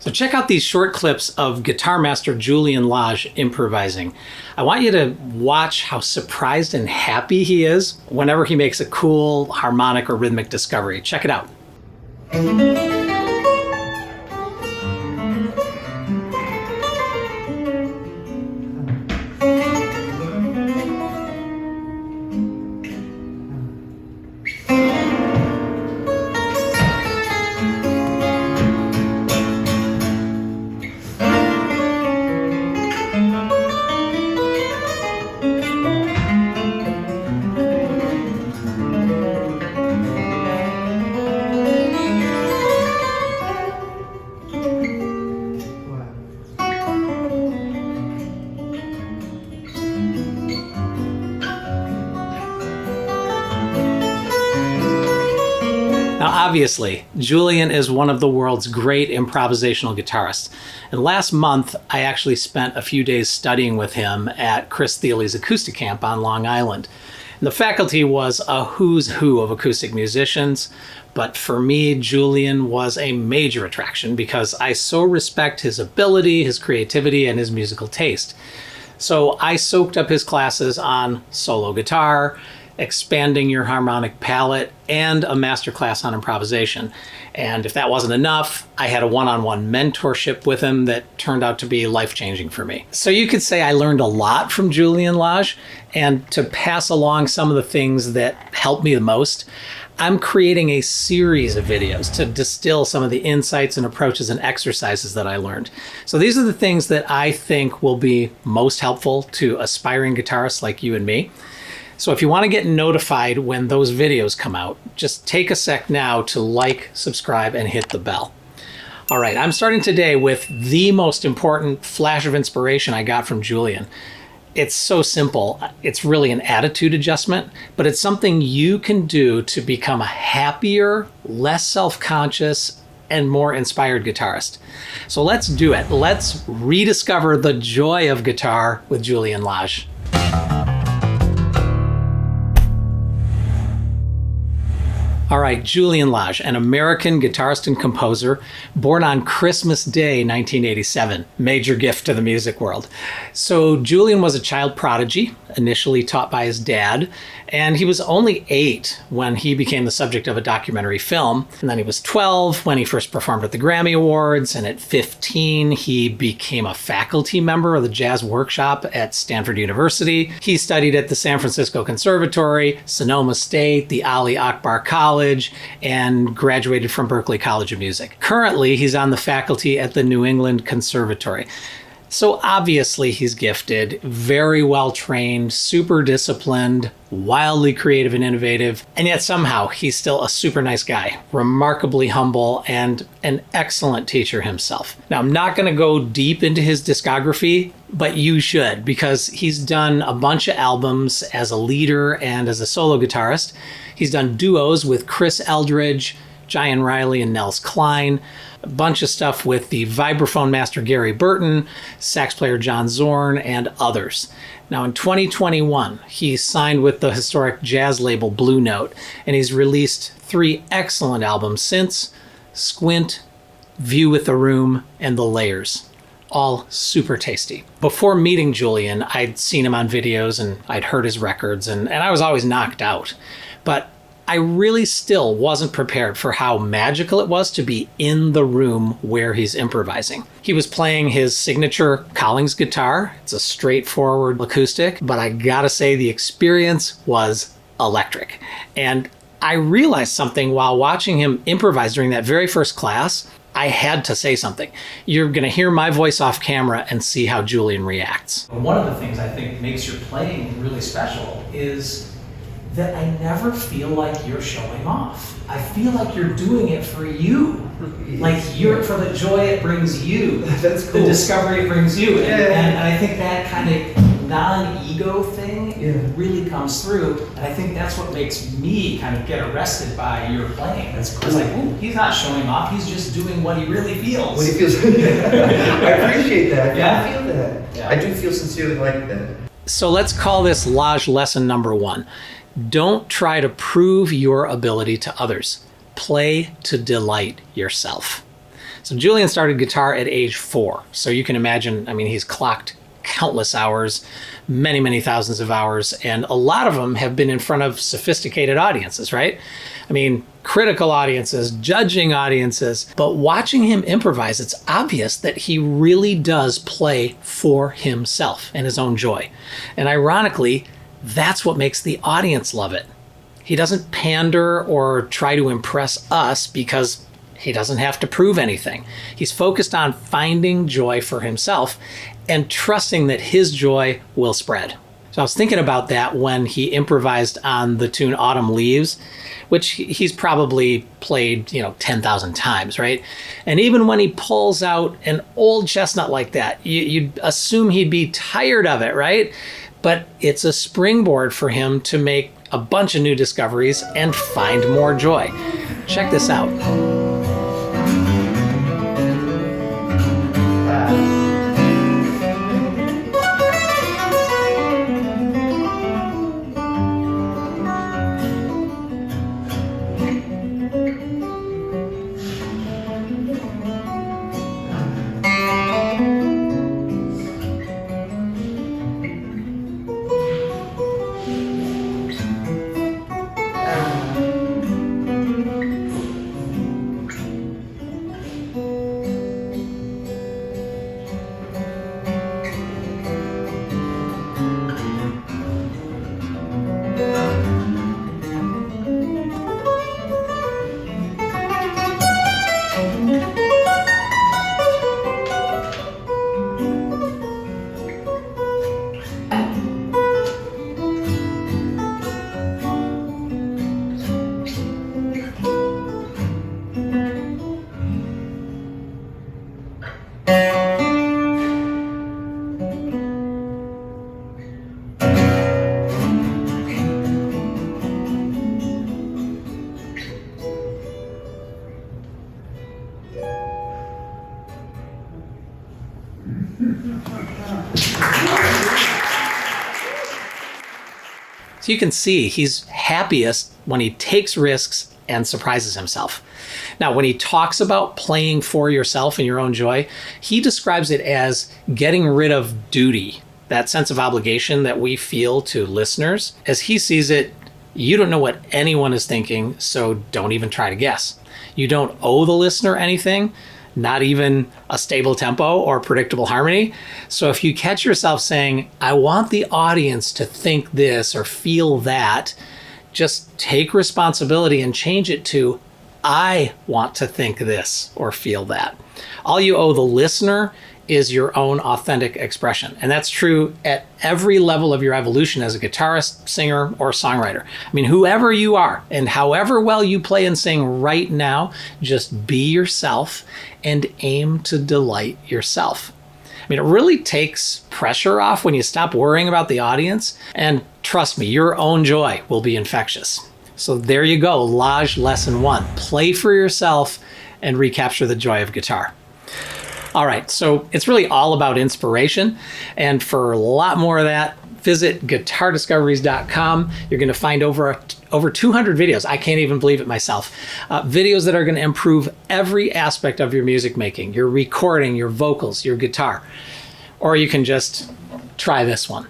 So check out these short clips of guitar master Julian Lage improvising. I want you to watch how surprised and happy he is whenever he makes a cool harmonic or rhythmic discovery. Check it out. Now, obviously, Julian is one of the world's great improvisational guitarists. And last month, I actually spent a few days studying with him at Chris Thile's Acousticamp on Long Island. And the faculty was a who's who of acoustic musicians, but for me, Julian was a major attraction because I so respect his ability, his creativity, and his musical taste. So I soaked up his classes on solo guitar, expanding your harmonic palette, and a masterclass on improvisation. And if that wasn't enough, I had a one-on-one mentorship with him that turned out to be life-changing for me. So you could say I learned a lot from Julian Lage, and to pass along some of the things that helped me the most, I'm creating a series of videos to distill some of the insights and approaches and exercises that I learned. So these are the things that I think will be most helpful to aspiring guitarists like you and me. So if you want to get notified when those videos come out, just take a sec now to like, subscribe, and hit the bell. All right, I'm starting today with the most important flash of inspiration I got from Julian. It's so simple. It's really an attitude adjustment, but it's something you can do to become a happier, less self-conscious, and more inspired guitarist. So let's do it. Let's rediscover the joy of guitar with Julian Lage. All right, Julian Lage, an American guitarist and composer, born on Christmas Day, 1987. Major gift to the music world. So Julian was a child prodigy, initially taught by his dad, and he was only 8 when he became the subject of a documentary film. And then he was 12 when he first performed at the Grammy Awards, and at 15 he became a faculty member of the jazz workshop at Stanford University. He studied at the San Francisco Conservatory, Sonoma State, the Ali Akbar College, and graduated from Berklee College of Music. Currently, he's on the faculty at the New England Conservatory. So obviously he's gifted, very well trained, super disciplined, wildly creative and innovative, and yet somehow he's still a super nice guy, remarkably humble, and an excellent teacher himself. Now, I'm not going to go deep into his discography, but you should, because he's done a bunch of albums as a leader and as a solo guitarist. He's done duos with Chris Eldridge, Gian Riley, and Nels Cline. A bunch of stuff with the vibraphone master Gary Burton, sax player John Zorn, and others. Now in 2021, he signed with the historic jazz label Blue Note, and he's released 3 excellent albums since: Squint, View with the Room, and The Layers. All super tasty. Before meeting Julian, I'd seen him on videos and I'd heard his records, and I was always knocked out. But I really still wasn't prepared for how magical it was to be in the room where he's improvising. He was playing his signature Collings guitar. It's a straightforward acoustic, but I gotta say the experience was electric. And I realized something while watching him improvise during that very first class. I had to say something. You're gonna hear my voice off camera and see how Julian reacts. One of the things I think makes your playing really special is that I never feel like you're showing off. I feel like you're doing it for you. Like you're for the joy it brings you. That's cool. The discovery it brings you. And I think that kind of non-ego thing really comes through. And I think that's what makes me kind of get arrested by your playing. That's cool. It's like, ooh, he's not showing off, he's just doing what he really feels. What he feels. I appreciate that. Yeah. I feel that. Yeah. I do feel sincerely like that. So let's call this Lage lesson number 1. Don't try to prove your ability to others. Play to delight yourself. So Julian started guitar at age 4. So you can imagine, I mean, he's clocked countless hours, many, many thousands of hours, and a lot of them have been in front of sophisticated audiences, right? I mean, critical audiences, judging audiences, but watching him improvise, it's obvious that he really does play for himself and his own joy. And ironically, that's what makes the audience love it. He doesn't pander or try to impress us because he doesn't have to prove anything. He's focused on finding joy for himself and trusting that his joy will spread. So I was thinking about that when he improvised on the tune Autumn Leaves, which he's probably played, 10,000 times, right? And even when he pulls out an old chestnut like that, you'd assume he'd be tired of it, right? But it's a springboard for him to make a bunch of new discoveries and find more joy. Check this out. So you can see he's happiest when he takes risks and surprises himself. Now, when he talks about playing for yourself and your own joy, he describes it as getting rid of duty, that sense of obligation that we feel to listeners. As he sees it, you don't know what anyone is thinking, so don't even try to guess. You don't owe the listener anything, not even a stable tempo or predictable harmony. So if you catch yourself saying, I want the audience to think this or feel that, just take responsibility and change it to, I want to think this or feel that. All you owe the listener is your own authentic expression. And that's true at every level of your evolution as a guitarist, singer, or songwriter. I mean, whoever you are and however well you play and sing right now, just be yourself and aim to delight yourself. I mean, it really takes pressure off when you stop worrying about the audience. And trust me, your own joy will be infectious. So there you go, Lage Lesson 1. Play for yourself and recapture the joy of guitar. All right, so it's really all about inspiration. And for a lot more of that, visit guitardiscoveries.com. You're going to find over 200 videos. I can't even believe it myself. Videos that are going to improve every aspect of your music making, your recording, your vocals, your guitar. Or you can just try this one.